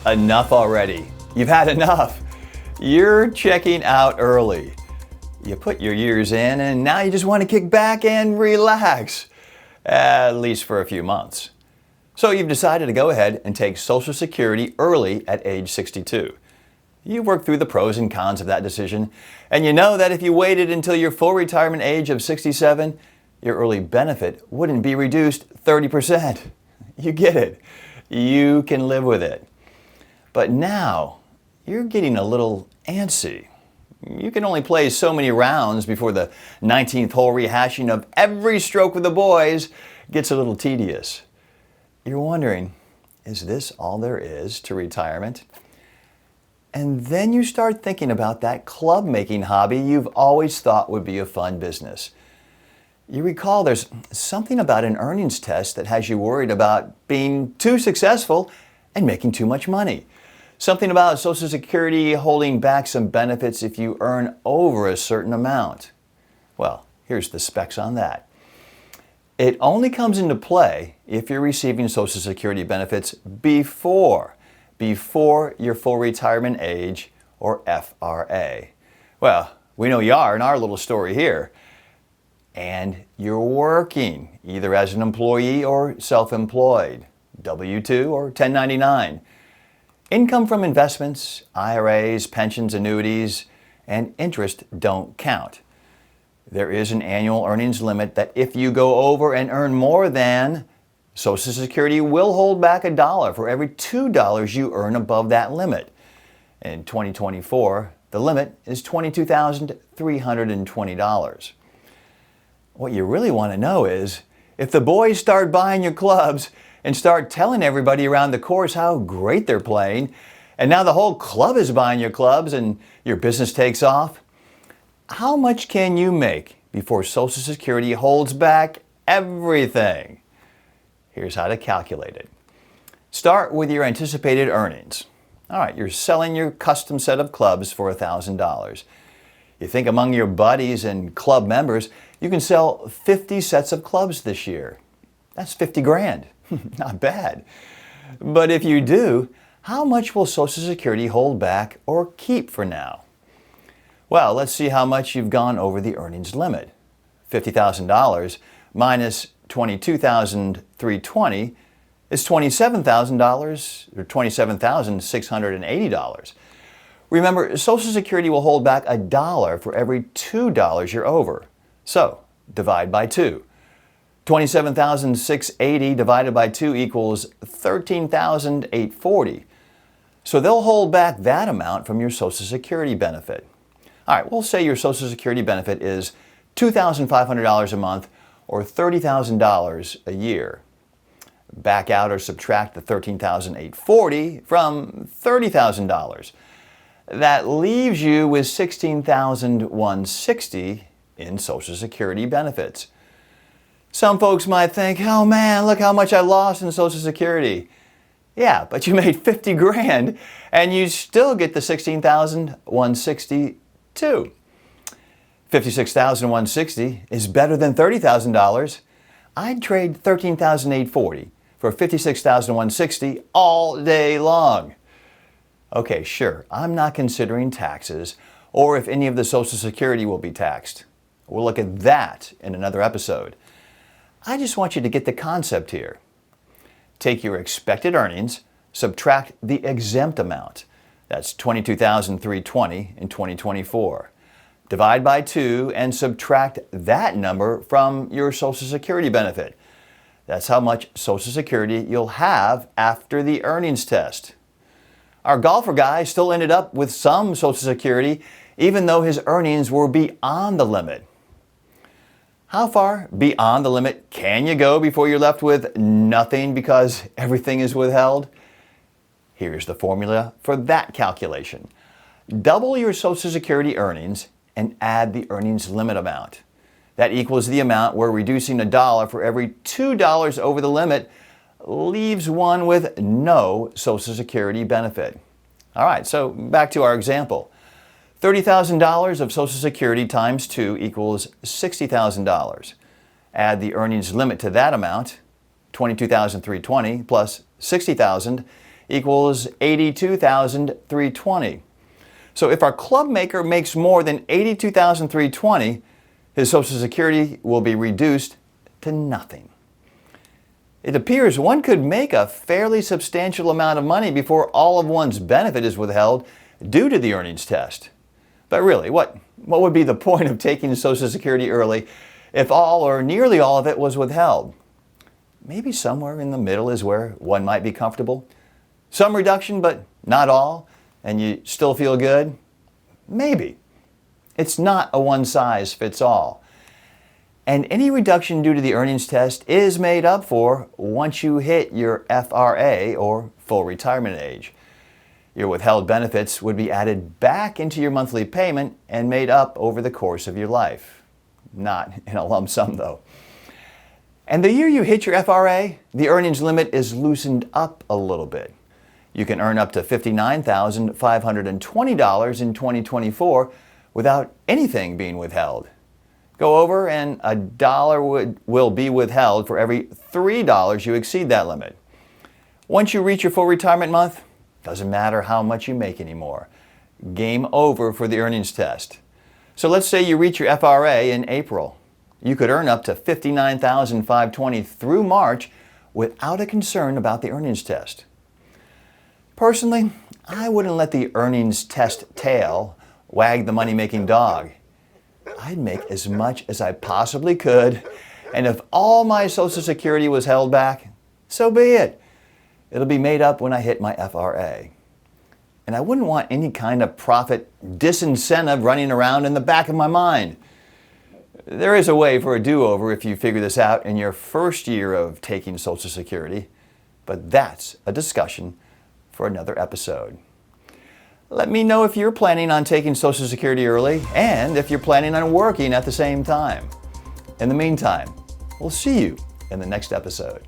Enough already. You've had enough. You're checking out early. You put your years in and now you just want to kick back and relax, at least for a few months. So you've decided to go ahead and take Social Security early at age 62. You've worked through the pros and cons of that decision, and you know that if you waited until your full retirement age of 67, your early benefit wouldn't be reduced 30%. You get it. You can live with it. But now, you're getting a little antsy. You can only play so many rounds before the 19th hole rehashing of every stroke with the boys gets a little tedious. You're wondering, is this all there is to retirement? And then you start thinking about that club making hobby you've always thought would be a fun business. You recall there's something about an earnings test that has you worried about being too successful and making too much money. Something about Social Security holding back some benefits if you earn over a certain amount. Well, here's the specs on that. It only comes into play if you're receiving Social Security benefits before your full retirement age, or FRA. Well, we know you are in our little story here. And you're working either as an employee or self-employed, W-2 or 1099. Income from investments, IRAs, pensions, annuities, and interest don't count. There is an annual earnings limit that if you go over and earn more than, Social Security will hold back $1 for every $2 you earn above that limit. In 2024, the limit is $22,320. What you really want to know is, if the boys start buying your clubs and start telling everybody around the course how great they're playing, and now the whole club is buying your clubs and your business takes off, how much can you make before Social Security holds back everything? Here's how to calculate it. Start with your anticipated earnings. All right, you're selling your custom set of clubs for $1,000. You think among your buddies and club members, you can sell 50 sets of clubs this year. That's 50 grand. Not bad. But if you do, how much will Social Security hold back or keep for now? Well, let's see how much you've gone over the earnings limit. $50,000 minus $22,320 is $27,000 or $27,680. Remember, Social Security will hold back $1 for every $2 you're over. So, divide by 2. 27,680 divided by 2 equals 13,840. So they'll hold back that amount from your Social Security benefit. All right, we'll say your Social Security benefit is $2,500 a month or $30,000 a year. Back out or subtract the $13,840 from $30,000. That leaves you with $16,160 in Social Security benefits. Some folks might think, oh man, look how much I lost in Social Security. Yeah, but you made 50 grand and you still get the $16,160 too. $56,160 is better than $30,000. I'd trade $13,840 for $56,160 all day long. Okay, sure, I'm not considering taxes or if any of the Social Security will be taxed. We'll look at that in another episode. I just want you to get the concept here. Take your expected earnings, subtract the exempt amount. That's $22,320 in 2024. Divide by 2 and subtract that number from your Social Security benefit. That's how much Social Security you'll have after the earnings test. Our golfer guy still ended up with some Social Security even though his earnings were beyond the limit. How far beyond the limit can you go before you're left with nothing because everything is withheld? Here's the formula for that calculation. Double your Social Security earnings and add the earnings limit amount. That equals the amount where reducing $1 for every $2 over the limit leaves one with no Social Security benefit. All right, so back to our example. $30,000 of Social Security times 2 equals $60,000. Add the earnings limit to that amount, $22,320 plus $60,000 equals $82,320. So if our club maker makes more than $82,320, his Social Security will be reduced to nothing. It appears one could make a fairly substantial amount of money before all of one's benefit is withheld due to the earnings test. But really, what would be the point of taking Social Security early if all or nearly all of it was withheld? Maybe somewhere in the middle is where one might be comfortable. Some reduction, but not all, and you still feel good? Maybe. It's not a one-size-fits-all. And any reduction due to the earnings test is made up for once you hit your FRA, or full retirement age. Your withheld benefits would be added back into your monthly payment and made up over the course of your life. Not in a lump sum, though. And the year you hit your FRA, the earnings limit is loosened up a little bit. You can earn up to $59,520 in 2024 without anything being withheld. Go over and $1 will be withheld for every $3 you exceed that limit. Once you reach your full retirement month, doesn't matter how much you make anymore. Game over for the earnings test. So let's say you reach your FRA in April. You could earn up to $59,520 through March without a concern about the earnings test. Personally, I wouldn't let the earnings test tail wag the money-making dog. I'd make as much as I possibly could, and if all my Social Security was held back, so be it. It'll be made up when I hit my FRA. And I wouldn't want any kind of profit disincentive running around in the back of my mind. There is a way for a do-over if you figure this out in your first year of taking Social Security, but that's a discussion for another episode. Let me know if you're planning on taking Social Security early and if you're planning on working at the same time. In the meantime, we'll see you in the next episode.